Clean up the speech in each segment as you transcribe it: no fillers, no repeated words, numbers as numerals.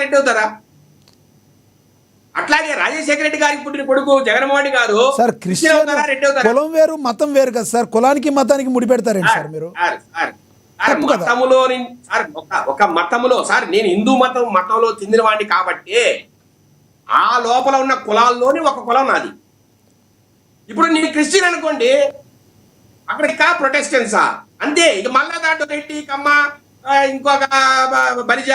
రెడ్డి అవుతారా? అట్లాగే రాజశేఖర రెడ్డి గారికి పుట్టిన కొడుకు జగన్మోహన్ రెడ్డి గారు సార్ క్రిస్టియన్ అవుతారా, రెడ్డి అవుతారా? కులం వేరు మతం వేరు కదా సార్, కులానికి మతానికి ముడిపెడతారండి సార్ మీరు? మతములో సార్ ఒక మతములో సార్ నేను హిందూ మతంలో చెందిన వాడిని కాబట్టి ఆ లోపల ఉన్న కులాల్లోని ఒక కులం నాది. ఇప్పుడు నేను క్రిస్టియన్ అనుకోండి, అక్కడికి ప్రొటెస్టెన్సా అంతే. ఇక మళ్ళా దాంట్లో రెడ్డి కమ్మ ఇంకొక బలిజ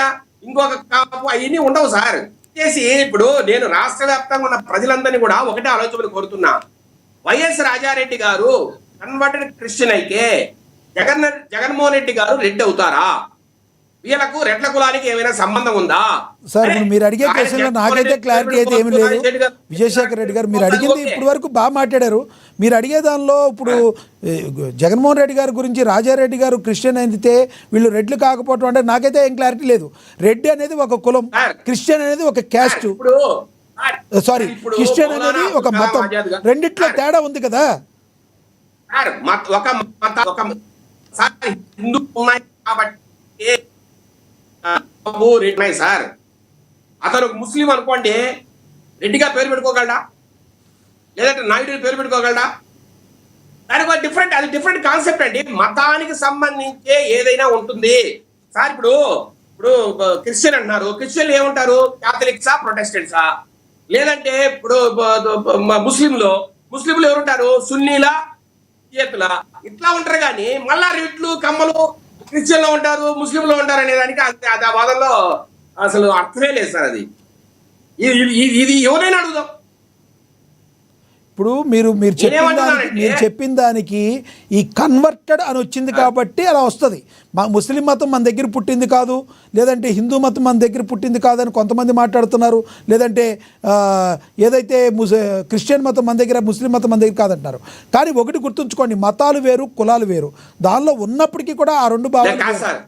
ఇంకొక కాపు అవన్నీ ఉండవు సార్. చేసి ఇప్పుడు నేను రాష్ట్ర వ్యాప్తంగా ఉన్న ప్రజలందరినీ కూడా ఒకటే ఆలోచన కోరుతున్నా. వైఎస్ రాజారెడ్డి గారు కన్వర్టెడ్ క్రిస్టియన్ అయితే జగన్మోహన్ రెడ్డి గారు రెడ్డి అవుతారా? వీళ్ళకు రెడ్ల కులానికి ఏమైనా సంబంధం ఉందా సార్? మీరు అడిగే క్వశ్చన్ లో నాకైతే క్లారిటీ అయితే ఏమి లేదు. విజయశేఖర రెడ్డి గారు మీరు అడిగింది ఇప్పటి వరకు బాగా మాట్లాడారు. మీరు అడిగే దానిలో ఇప్పుడు జగన్మోహన్ రెడ్డి గారి గురించి రాజారెడ్డి గారు క్రిస్టియన్ అయితే వీళ్ళు రెడ్లు కాకపోవటం అంటే నాకైతే ఏం క్లారిటీ లేదు. రెడ్డి అనేది ఒక కులం, క్రిస్టియన్ అనేది ఒక క్యాస్ట్, సారీ క్రిస్టియన్ అనేది ఒక మతం, రెండిట్లో తేడా ఉంది కదా సార్. హిందూ ఉన్నాయి కాబట్టి సార్, అతను ముస్లిం అనుకోండి రెడ్డిగా పేరు పెట్టుకోగలడా, లేదంటే నాయుడు పేరు పెట్టుకోగలడా? దానికి అది డిఫరెంట్ కాన్సెప్ట్ అండి. మతానికి సంబంధించే ఏదైనా ఉంటుంది సార్. ఇప్పుడు క్రిస్టియన్ అంటున్నారు, క్రిస్టియన్లు ఏముంటారు? క్యాథలిక్సా, ప్రొటెస్టెంట్సా? లేదంటే ఇప్పుడు ముస్లింలు ఎవరుంటారు? సున్నీలా, షియతులా? ఇట్లా ఉంటారు. కానీ మళ్ళా రెడ్లు కమ్మలు క్రిస్టియన్ లో ఉంటారు, ముస్లింలో ఉంటారు అనే దానికి అది ఆ వాదంలో అసలు అర్థమే లేదు సార్. అది ఇది ఎవరైనా అడుగుదాం. ఇప్పుడు మీరు చెప్పిన దానికి ఈ కన్వర్టెడ్ అని వచ్చింది కాబట్టి అలా వస్తుంది. ముస్లిం మతం మన దగ్గర పుట్టింది కాదు, లేదంటే హిందూ మతం మన దగ్గర పుట్టింది కాదని కొంతమంది మాట్లాడుతున్నారు, లేదంటే ఏదైతే క్రిస్టియన్ మతం మన దగ్గర, ముస్లిం మతం మన దగ్గర కాదంటున్నారు. కానీ ఒకటి గుర్తుంచుకోండి, మతాలు వేరు, కులాలు వేరు. దానిలో ఉన్నప్పటికీ కూడా ఆ రెండు భావాలు కాదు సార్.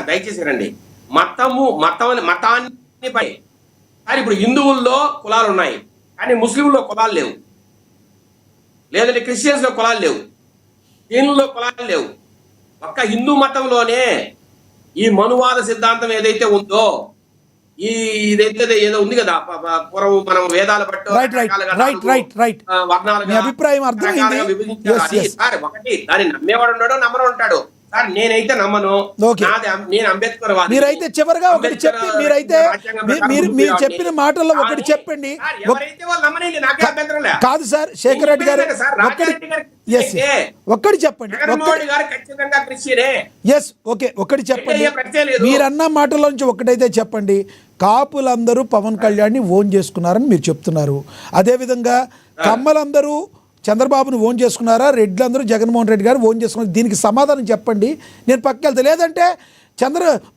దయచేసి రండి. మతాన్ని పై సార్, ఇప్పుడు హిందువుల్లో కులాలు ఉన్నాయి కానీ ముస్లింలో కులాలు లేవు, లేదంటే క్రిస్టియన్స్ లో కులాలు లేవు, జైనుల్లో కులాలు లేవు. ఒక్క హిందూ మతంలోనే ఈ మనువాద సిద్ధాంతం ఏదైతే ఉందో, ఇదైతే ఏదో ఉంది కదా పూర్వం మనం వేదాల పట్టు సార్. ఒకటి దాన్ని నమ్మేవాడు ఉన్నాడు, నమ్మరు ఉంటాడు సార్. నేనైతే నమ్మను. నేను అంబేద్కర్ మీరైతే చివరిగా ఒకటి చెప్పి, మీరైతే మీరు చెప్పిన మాటల్లో ఒకటి చెప్పండి. కాదు సార్, శేఖర్ రెడ్డి గారు ఒక్కటి చెప్పండి. ఎస్ ఓకే, ఒకటి చెప్పండి. మీరన్న మాటల నుంచి ఒకటైతే చెప్పండి. కాపులందరూ పవన్ కళ్యాణ్ ని ఓన్ చేసుకున్నారని మీరు చెప్తున్నారు. అదేవిధంగా కమ్మలందరూ చంద్రబాబును ఓన్ చేసుకున్నారా, రెడ్లందరూ జగన్మోహన్ రెడ్డి గారు ఓన్ చేసుకున్నారు? దీనికి సమాధానం చెప్పండి, నేను పక్కకి వెళ్తా. లేదంటే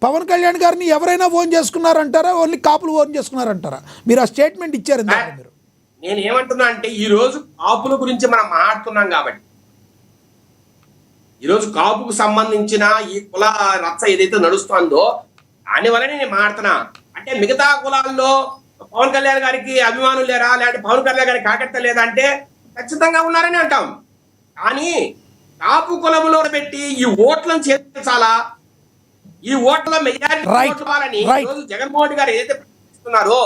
పవన్ కళ్యాణ్ గారిని ఎవరైనా ఓన్ చేసుకున్నారంటారా, ఓన్లీ కాపులు ఓన్ చేసుకున్నారంటారా? మీరు ఆ స్టేట్మెంట్ ఇచ్చారు. మీరు నేను ఏమంటున్నా అంటే, ఈ రోజు కాపుల గురించి మనం మాట్లాడుతున్నాం కాబట్టి, ఈరోజు కాపుకు సంబంధించిన ఈ కుల రచ్చ ఏదైతే నడుస్తుందో దానివల్లనే నేను మాట్లాడుతున్నా. అంటే మిగతా కులాల్లో పవన్ కళ్యాణ్ గారికి అభిమానులు లేరా, లేదంటే పవన్ కళ్యాణ్ గారికి కాకట్ట లేదా అంటే ఖచ్చితంగా ఉన్నారని అంటాం. కానీ కాపు కులంలో పెట్టి ఈ ఓట్లను చేర్చాలా, ఈ ఓట్ల మెజారిటీ జగన్మోహన్ రెడ్డి గారు ఏదైతే ప్రకటిస్తున్నారో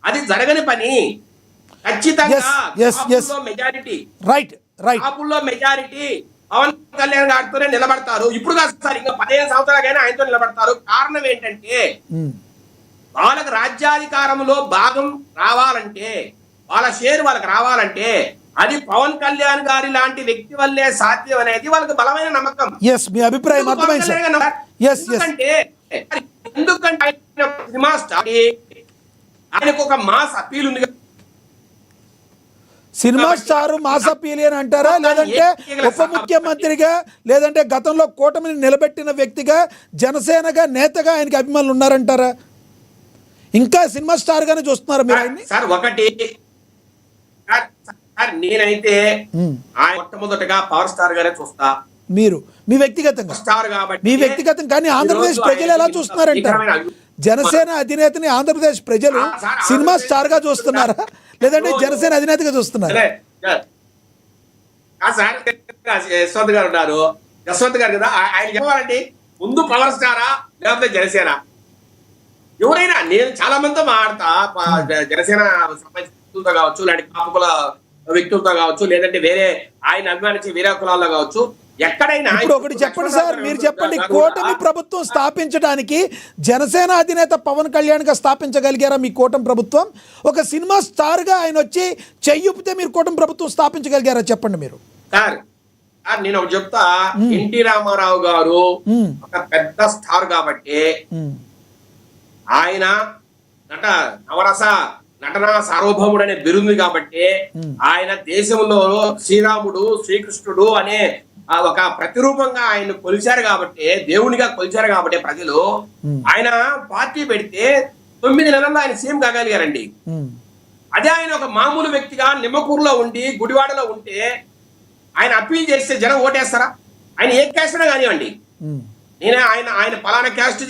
అది జరగని పని. ఖచ్చితంగా మెజారిటీ కాపుల్లో మెజారిటీ పవన్ కళ్యాణ్ గారితోనే నిలబడతారు. ఇప్పుడు కాదు సార్, ఇంకా 15 సంవత్సరాలకైనా ఆయనతో నిలబడతారు. కారణం ఏంటంటే, వాళ్ళకి రాజ్యాధికారంలో భాగం రావాలంటే, వాళ్ళ షేర్ వాళ్ళకి రావాలంటే అది పవన్ కళ్యాణ్ గారి లాంటి వ్యక్తి వల్లే సాధ్యం అనేది వాళ్ళకి బలమైన నమ్మకం. మీ అభిప్రాయం అర్థమైంది సార్. ఎందుకంటే సినిమా స్టార్ ఆయనకు ఒక మాస్ అపీల్ ఉంది. సినిమా స్టార్ మాస్ అపీల్ అని అంటారా, లేదంటే ఉప ముఖ్యమంత్రిగా, లేదంటే గతంలో కూటమిని నిలబెట్టిన వ్యక్తిగా, జనసేనగా నేతగా ఆయనకి అభిమానులు ఉన్నారంటారా? ఇంకా సినిమా స్టార్ గానే చూస్తున్నారా మీరు ఆయన్ని? సార్ ఒకటి నేనైతే ఆయన మొట్టమొదటిగా పవర్ స్టార్ గానే చూస్తా. మీరు మీ వ్యక్తిగతంగా స్టార్ కాబట్టి, మీ వ్యక్తిగతం. కానీ ఆంధ్రప్రదేశ్ ప్రజలు ఎలా చూస్తున్నారంట? జనసేన అధినేతని ఆంధ్రప్రదేశ్ ప్రజలు సినిమా స్టార్ గా చూస్తున్నారా, లేదంటే జనసేన అధినేతగా చూస్తున్నారా? యశ్వంత్ గారు ఉన్నారు, యశ్వంత్ గారు కదా, ఆయన చెప్పాలండి ముందు పవర్ స్టారా లేకపోతే జనసేన? ఎవరైనా, నేను చాలా మందితో మాట్లాడతా, జనసేన సంబంధించిన వ్యక్తులతో కావచ్చు, లేదంటే కాపుకుల వ్యక్తులతో కావచ్చు, లేదంటే వేరే ఆయన అభిమానించే వేరే కులాల్లో కావచ్చు, ఎక్కడైనా. ఇప్పుడు ఒకటి చెప్పండి సార్, మీరు చెప్పండి, కూటమి ప్రభుత్వం స్థాపించడానికి జనసేన అధినేత పవన్ కళ్యాణ్ గా స్థాపించగలిగారా మీ కూటమి ప్రభుత్వం? ఒక సినిమా స్టార్ గా ఆయన వచ్చి చెయ్యుపితే మీరు కూటమి ప్రభుత్వం స్థాపించగలిగారా చెప్పండి మీరు. సార్ నేను ఒకటి చెప్తా, ఎన్టీ రామారావు గారు ఒక పెద్ద స్టార్ కాబట్టి, ఆయన నవరస నటన సార్వభౌముడు అనే బిరుదు కాబట్టి, ఆయన దేశంలో శ్రీరాముడు శ్రీకృష్ణుడు అనే ఒక ప్రతిరూపంగా ఆయన కొలిచారు కాబట్టి, దేవునిగా కొలిచారు కాబట్టి ప్రజలు, ఆయన పార్టీ పెడితే 9 నెలల్లో ఆయన సీఎం కాగలిగారండి. అదే ఆయన ఒక మామూలు వ్యక్తిగా నిమ్మకూరులో ఉండి గుడివాడలో ఉంటే ఆయన అప్పీల్ చేస్తే జనం ఓటేస్తారా? ఆయన ఏ క్యాస్ట్ అయినా కానివ్వండి, నేను ఆయన పలానా క్యాస్ట్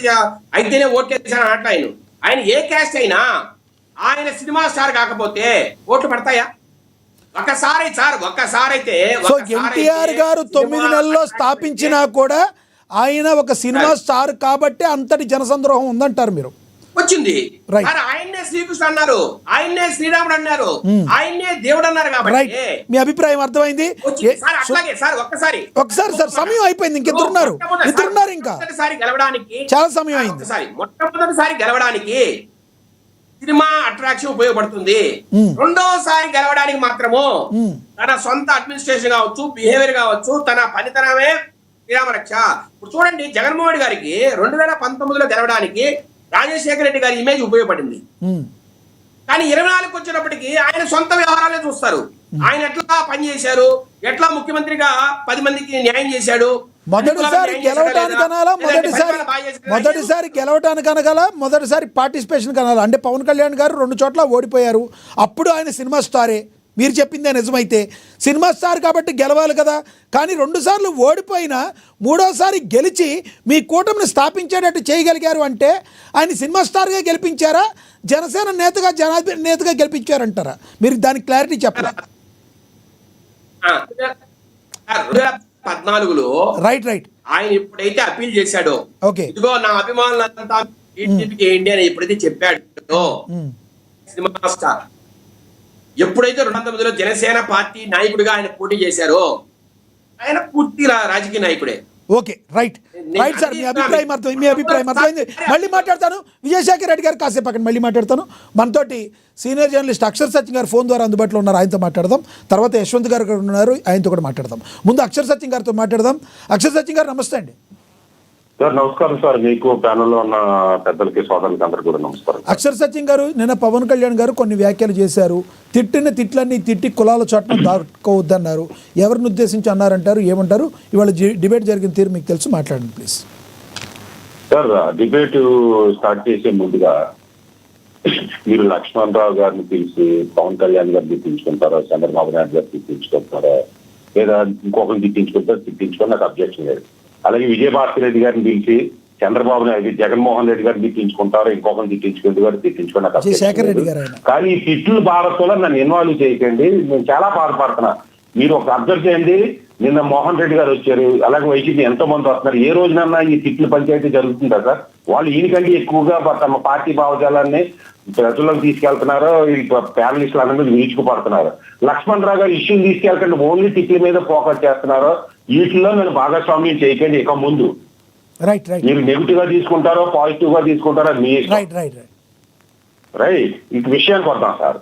అయితేనే ఓటేసాను అన్నట్టు ఆయన ఏ క్యాస్ట్ అయినా ఆయన సినిమా స్టార్ కాకపోతే ఓట్లు పడతాయా? ఒక్కసారి అయితే సో ఎన్టీఆర్ గారు 9 నెలల్లో స్థాపించినా కూడా ఆయన ఒక సినిమా స్టార్ కాబట్టి అంతటి జనసంద్రోహం ఉందంటారు మీరు. వచ్చింది. ఆయన్నే శ్రీకృష్ణ అన్నారు, ఆయన్నే శ్రీరాముడు అన్నారు, ఆయన్నే దేవుడు అన్నారు కాబట్టి మీ అభిప్రాయం అర్థమైంది. అట్లాగే సార్ ఒకసారి సార్ సమయం అయిపోయింది, ఇంకెదురున్నారు ఇంకా గెలవడానికి చాలా సమయం అయింది. మొట్టమొదటిసారి గెలవడానికి సినిమా అట్రాక్షన్ ఉపయోగపడుతుంది. రెండోసారి గెలవడానికి మాత్రము తన సొంత అడ్మినిస్ట్రేషన్ కావచ్చు, బిహేవియర్ కావచ్చు, తన పనితనమే శ్రీరామరక్ష. ఇప్పుడు చూడండి, జగన్మోహన్ గారికి 2019లో గెలవడానికి రాజశేఖర రెడ్డి గారి ఇమేజ్ ఉపయోగపడింది. కానీ 24కి వచ్చినప్పటికీ ఆయన సొంత వ్యవహారాలే చూస్తారు. ఆయన ఎట్లా పనిచేశారు, ఎట్లా ముఖ్యమంత్రిగా 10 మందికి న్యాయం చేశాడు, మొదటిసారి గెలవటానికి అనాలా, మొదటిసారి గెలవటానికి అనగల, మొదటిసారి పార్టిసిపేషన్ కనాలా? అంటే పవన్ కళ్యాణ్ గారు 2 చోట్ల ఓడిపోయారు, అప్పుడు ఆయన సినిమా స్టారే. మీరు చెప్పిందే నిజమైతే సినిమా స్టార్ కాబట్టి గెలవాలి కదా. కానీ 2 సార్లు ఓడిపోయినా 3వసారి గెలిచి మీ కూటమిని స్థాపించేటట్టు చేయగలిగారు అంటే ఆయన సినిమా స్టార్గా గెలిపించారా, జనసేన నేతగా జనాధిపతి నేతగా గెలిపించారంటారా? మీరు దానికి క్లారిటీ చెప్పాలి. 2014లో రైట్ ఆయన ఎప్పుడైతే అప్పీల్ చేశాడో, ఓకే ఇదిగో నా అభిమానులంతా ఏంటి అని ఎప్పుడైతే చెప్పాడో సినిమా స్టార్, ఎప్పుడైతే 2019లో జనసేన పార్టీ నాయకుడిగా ఆయన పోటీ చేశారో ఆయన పూర్తి రాజకీయ నాయకుడే. ఓకే రైట్ సార్, మీ అభిప్రాయం అర్థమైంది. మళ్ళీ మాట్లాడతాను. విజయశేఖర్ రెడ్డి గారు కాసేపు అక్కడ మళ్ళీ మాట్లాడతాను. మనతోటి సీనియర్ జర్నలిస్ట్ అక్షర్ సత్యం గారు ఫోన్ ద్వారా అందుబాటులో ఉన్నారు, ఆయనతో మాట్లాడదాం. తర్వాత యశ్వంత్ గారు ఉన్నారు, ఆయనతో కూడా మాట్లాడదాం. ముందు అక్షర్ సత్యం గారితో మాట్లాడదాం. అక్షర్ సత్యం గారు నమస్తే అండి. సార్ నమస్కారం సార్, మీకు ప్యానెల్లో ఉన్న పెద్దలకి సోదరులకి అందరికీ కూడా నమస్కారం. అక్షర్ సత్యం గారు, నిన్న పవన్ కళ్యాణ్ గారు కొన్ని వ్యాఖ్యలు చేశారు. తిట్లన్నీ తిట్టి కులాల చోట్ల దాక్కోవద్దన్నారు. ఎవరిని ఉద్దేశించి అన్నారంటారు, ఏమంటారు? ఇవాళ డిబేట్ జరిగిన తీరు మీకు తెలుసు, మాట్లాడండి ప్లీజ్. సార్ డిబేట్ స్టార్ట్ చేసే ముందుగా మీరు లక్ష్మణ్ రావు గారిని పిలిచి పవన్ కళ్యాణ్ గారిని తిట్టించుకుంటారో, చంద్రబాబు నాయుడు గారిని తిట్టించుకుంటారో, లేదా ఇంకొకరిని తిట్టించుకొని నాకు అబ్జెక్షన్ లేదు. అలాగే విజయభారతి రెడ్డి గారిని పిలిచి చంద్రబాబు నాయుడు జగన్మోహన్ రెడ్డి గారిని తిట్టించుకుంటారో, ఇంకొకరిని తిట్టించుకుని నాకు అబ్జెక్షన్ లేదు. కానీ ఈ తిట్లు భారత్లో నన్ను ఇన్వాల్వ్ చేయకండి, నేను చాలా బాధపడుతున్నా. మీరు ఒక అబ్జర్వ్ చేయండి, నిన్న మోహన్ రెడ్డి గారు వచ్చారు, అలాగే వైసీపీ ఎంతో మంది వస్తున్నారు. ఏ రోజునన్నా ఈ తిట్లు పంచాయతీ జరుగుతుందా సార్? వాళ్ళు ఈయనకంటే ఎక్కువగా తమ పార్టీ భావజాలాన్ని ప్రజలకు తీసుకెళ్తున్నారు, ఈ ప్యానలిస్టులు అందరూ విరుచుకుపడుతున్నారు. లక్ష్మణ్ రావు గారు ఇష్యూలు తీసుకెళ్కండి, ఓన్లీ తిట్ల మీద ఫోకస్ చేస్తున్నారు. వీటిల్లో నేను భాగస్వామ్యం చేయకండి. ఇక ముందు మీరు నెగిటివ్ గా తీసుకుంటారో పాజిటివ్ గా తీసుకుంటారో మీ రైట్. ఈ విషయానికి వద్దాం సార్.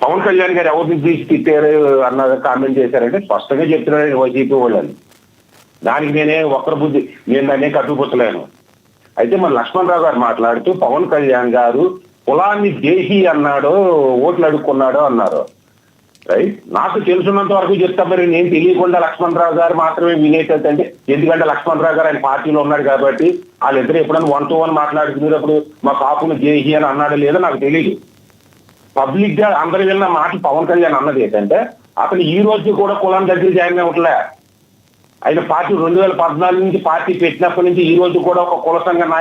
పవన్ కళ్యాణ్ గారు ఎవరిని తీసి తిట్టారు అన్న కామెంట్ చేశారంటే స్పష్టంగా చెప్తున్నాడు వైసీపీ వాళ్ళని. దానికి నేను దాన్నే కట్టుపుచ్చలేను. అయితే మన లక్ష్మణ్ రావు గారు మాట్లాడుతూ పవన్ కళ్యాణ్ గారు కులాన్ని దేహి అన్నాడో, ఓట్లు అడుక్కున్నాడో అన్నారు. రైట్. నాకు తెలుసున్నంత వరకు చెప్తా, మరి నేను తెలియకుండా లక్ష్మణ్ రావు గారు మాత్రమే వినేటంటే, ఎందుకంటే లక్ష్మణ్ రావు గారు ఆయన పార్టీలో ఉన్నాడు కాబట్టి వాళ్ళిద్దరు ఎప్పుడైనా 1 to 1 మాట్లాడుకునేటప్పుడు మా కాపును దేహి అని అన్నాడో లేదో నాకు తెలియదు. పబ్లిక్ గా అందరు విన్న మాట పవన్ కళ్యాణ్ అన్నది ఏంటంటే, అతను ఈ రోజు కూడా కులం దగ్గర జాయిన్ అవ్వట్లే. ఆయన పార్టీ 2014 నుంచి పార్టీ పెట్టినప్పటి నుంచి ఈ రోజు కూడా ఒక కుల సంఘ నాయకుడు